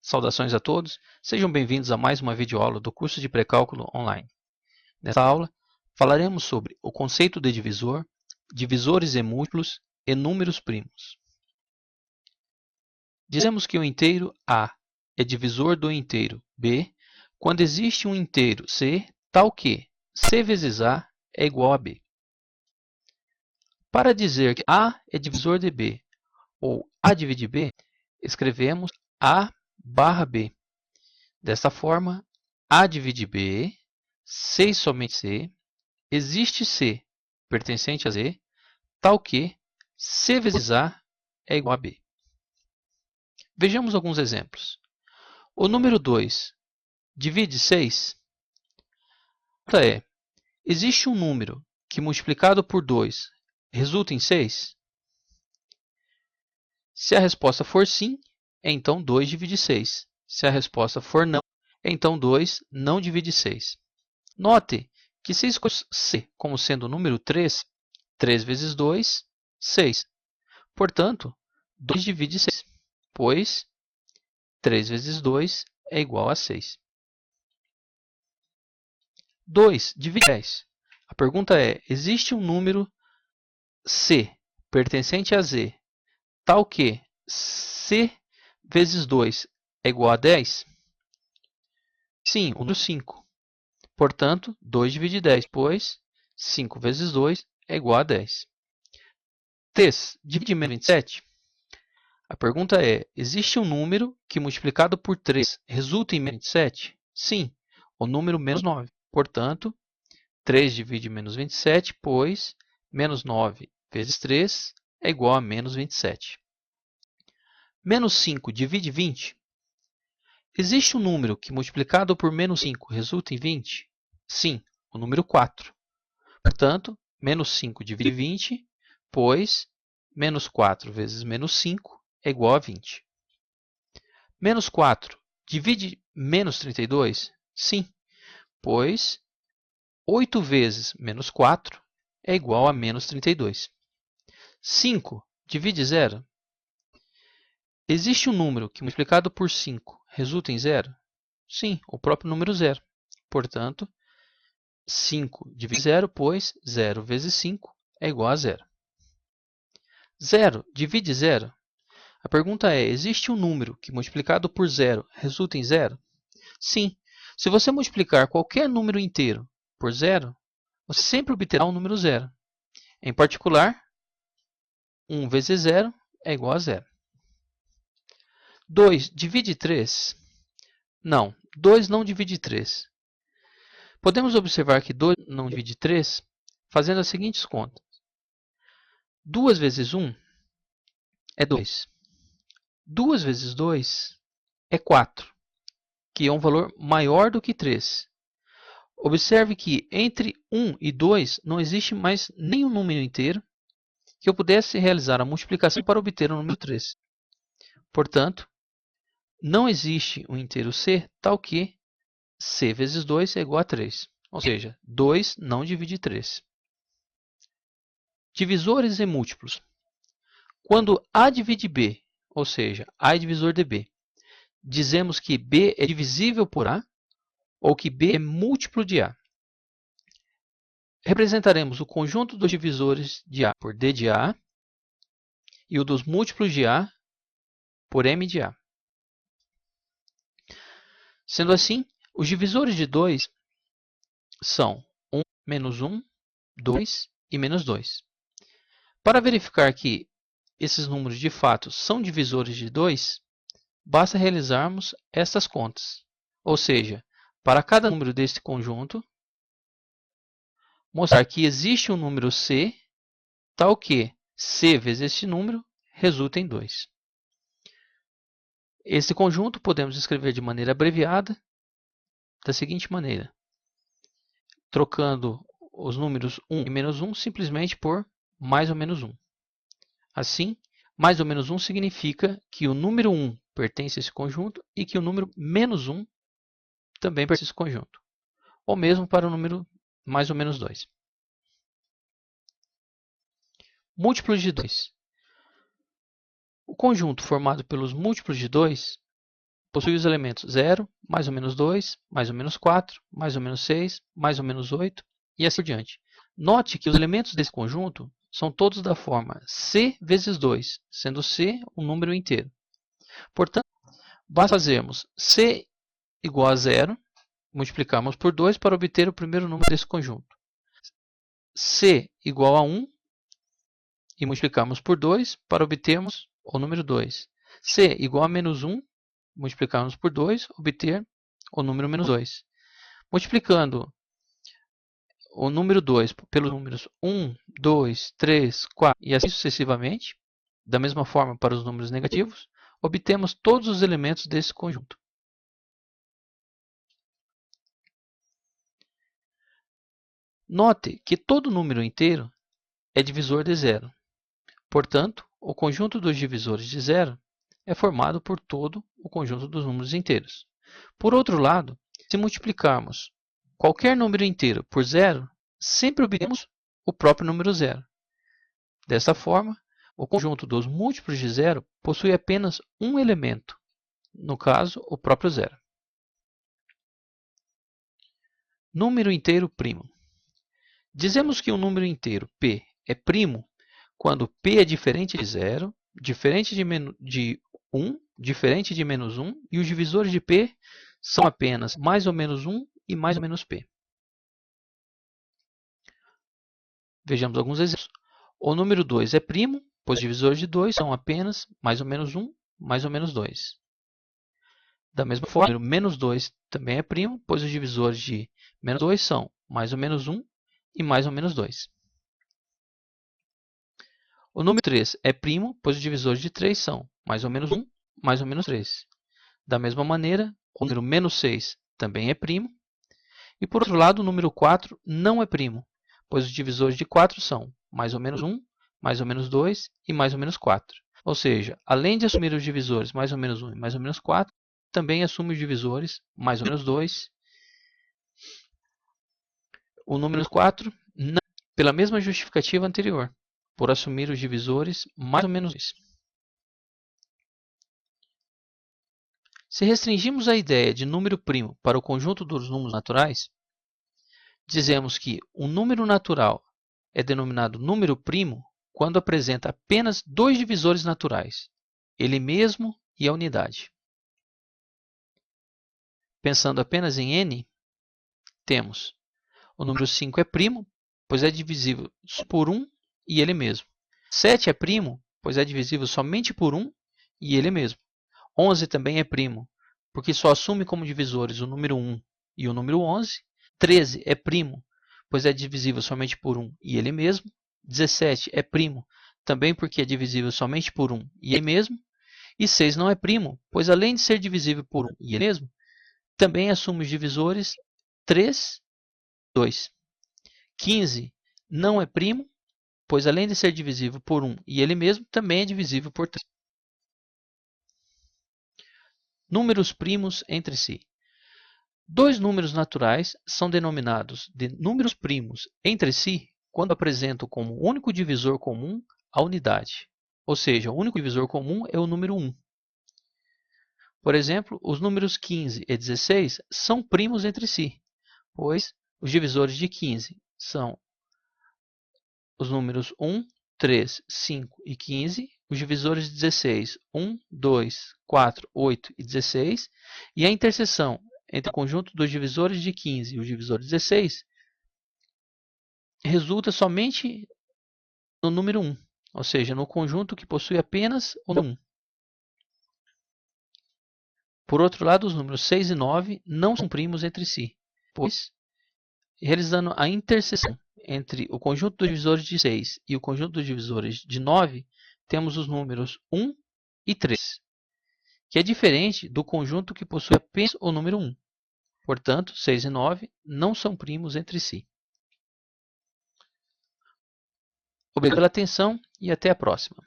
Saudações a todos, sejam bem-vindos a mais uma videoaula do curso de Pré-Cálculo Online. Nesta aula, falaremos sobre o conceito de divisor, divisores e múltiplos e números primos. Dizemos que o inteiro A é divisor do inteiro B quando existe um inteiro C tal que C vezes A é igual a B. Para dizer que A é divisor de B ou A divide B, escrevemos A barra B. Desta forma, A divide B, C e somente C, existe C pertencente a Z, tal que C vezes A é igual a B. Vejamos alguns exemplos. O número 2 divide 6? A pergunta é, existe um número que multiplicado por 2 resulta em 6? Se a resposta for sim, então 2 divide 6. Se a resposta for não, então 2 não divide 6. Note que se escolhemos C como sendo o número 3, 3 vezes 2, 6. Portanto, 2 divide 6, pois 3 vezes 2 é igual a 6. 2 divide 10. A pergunta é, existe um número C pertencente a Z, tal que C vezes 2 é igual a 10? Sim, o número 5. Portanto, 2 divide 10, pois 5 vezes 2 é igual a 10. 3 divide menos 27? A pergunta é, existe um número que multiplicado por 3 resulta em menos 27? Sim, o número menos 9. Portanto, 3 divide menos 27, pois menos 9 vezes 3 é igual a menos 27. Menos 5 divide 20? Existe um número que multiplicado por menos 5 resulta em 20? Sim, o número 4. Portanto, menos 5 divide 20, pois menos 4 vezes menos 5 é igual a 20. Menos 4 divide menos 32? Sim, pois 8 vezes menos 4 é igual a menos 32. 5 divide 0? Existe um número que multiplicado por 5 resulta em 0? Sim, o próprio número 0. Portanto, 5 divide 0, pois 0 vezes 5 é igual a 0. 0 divide 0? A pergunta é, existe um número que multiplicado por 0 resulta em 0? Sim, se você multiplicar qualquer número inteiro por 0, você sempre obterá um número 0. Em particular, 1 vezes 0 é igual a 0. 2 divide 3? Não, 2 não divide 3. Podemos observar que 2 não divide 3 fazendo as seguintes contas. 2 vezes 1 é 2. 2 vezes 2 é 4, que é um valor maior do que 3. Observe que entre 1 e 2 não existe mais nenhum número inteiro que eu pudesse realizar a multiplicação para obter o número 3. Portanto, não existe um inteiro C tal que C vezes 2 é igual a 3. Ou seja, 2 não divide 3. Divisores e múltiplos. Quando A divide B, ou seja, A é divisor de B, dizemos que B é divisível por A ou que B é múltiplo de A. Representaremos o conjunto dos divisores de A por D de A e o dos múltiplos de A por M de A. Sendo assim, os divisores de 2 são 1, menos 1, 2 e menos 2. Para verificar que esses números de fato são divisores de 2, basta realizarmos estas contas. Ou seja, para cada número deste conjunto, mostrar que existe um número C, tal que C vezes este número resulta em 2. Esse conjunto podemos escrever de maneira abreviada, da seguinte maneira, trocando os números 1 e menos 1 simplesmente por mais ou menos 1. Assim, mais ou menos 1 significa que o número 1 pertence a esse conjunto e que o número menos 1 também pertence a esse conjunto. Ou mesmo para o número mais ou menos 2. Múltiplos de 2. O conjunto formado pelos múltiplos de 2 possui os elementos 0, mais ou menos 2, mais ou menos 4, mais ou menos 6, mais ou menos 8 e assim por diante. Note que os elementos desse conjunto são todos da forma C vezes 2, sendo C um número inteiro. Portanto, basta fazermos C igual a 0, multiplicarmos por 2 para obter o primeiro número desse conjunto. C igual a 1 e multiplicarmos por 2 para obtermos o número 2. C igual a menos 1, multiplicarmos por 2, obter o número menos 2. Multiplicando o número 2 pelos números 1, 2, 3, 4 e assim sucessivamente, da mesma forma para os números negativos, obtemos todos os elementos desse conjunto. Note que todo número inteiro é divisor de zero. Portanto, o conjunto dos divisores de zero é formado por todo o conjunto dos números inteiros. Por outro lado, se multiplicarmos qualquer número inteiro por zero, sempre obtemos o próprio número zero. Desta forma, o conjunto dos múltiplos de zero possui apenas um elemento, no caso, o próprio zero. Número inteiro primo. Dizemos que um número inteiro p é primo quando p é diferente de zero, diferente de 1, diferente de menos 1 e os divisores de p são apenas mais ou menos 1 e mais ou menos p. Vejamos alguns exemplos. O número 2 é primo, pois os divisores de 2 são apenas mais ou menos 1, mais ou menos 2. Da mesma forma, o número menos 2 também é primo, pois os divisores de menos 2 são mais ou menos 1 e mais ou menos 2. O número 3 é primo, pois os divisores de 3 são mais ou menos 1, mais ou menos 3. Da mesma maneira, o número menos 6 também é primo. E por outro lado, o número 4 não é primo, pois os divisores de 4 são mais ou menos 1, mais ou menos 2 e mais ou menos 4. Ou seja, além de assumir os divisores mais ou menos 1 e mais ou menos 4, também assume os divisores mais ou menos 2. O número 4 não, pela mesma justificativa anterior, por assumir os divisores mais ou menos 2. Se restringirmos a ideia de número primo para o conjunto dos números naturais, dizemos que um número natural é denominado número primo quando apresenta apenas dois divisores naturais, ele mesmo e a unidade. Pensando apenas em n, temos o número 5 é primo, pois é divisível por 1 e ele mesmo. 7 é primo, pois é divisível somente por 1 e ele mesmo. 11 também é primo, porque só assume como divisores o número 1 e o número 11. 13 é primo, pois é divisível somente por 1 e ele mesmo. 17 é primo, também porque é divisível somente por 1 e ele mesmo. E 6 não é primo, pois além de ser divisível por 1 e ele mesmo, também assume os divisores 3 e 2. 15 não é primo, pois além de ser divisível por 1 e ele mesmo, também é divisível por 3. Números primos entre si. Dois números naturais são denominados de números primos entre si quando apresentam como único divisor comum a unidade. Ou seja, o único divisor comum é o número 1. Por exemplo, os números 15 e 16 são primos entre si, pois os divisores de 15 são os números 1, 3, 5 e 15, os divisores de 16, 1, 2, 4, 8 e 16, e a interseção entre o conjunto dos divisores de 15 e o divisor de 16 resulta somente no número 1, ou seja, no conjunto que possui apenas o número 1. Por outro lado, os números 6 e 9 não são primos entre si, pois, realizando a interseção entre o conjunto dos divisores de 6 e o conjunto dos divisores de 9, temos os números 1 e 3, que é diferente do conjunto que possui apenas o número 1. Portanto, 6 e 9 não são primos entre si. Obrigado pela atenção e até a próxima.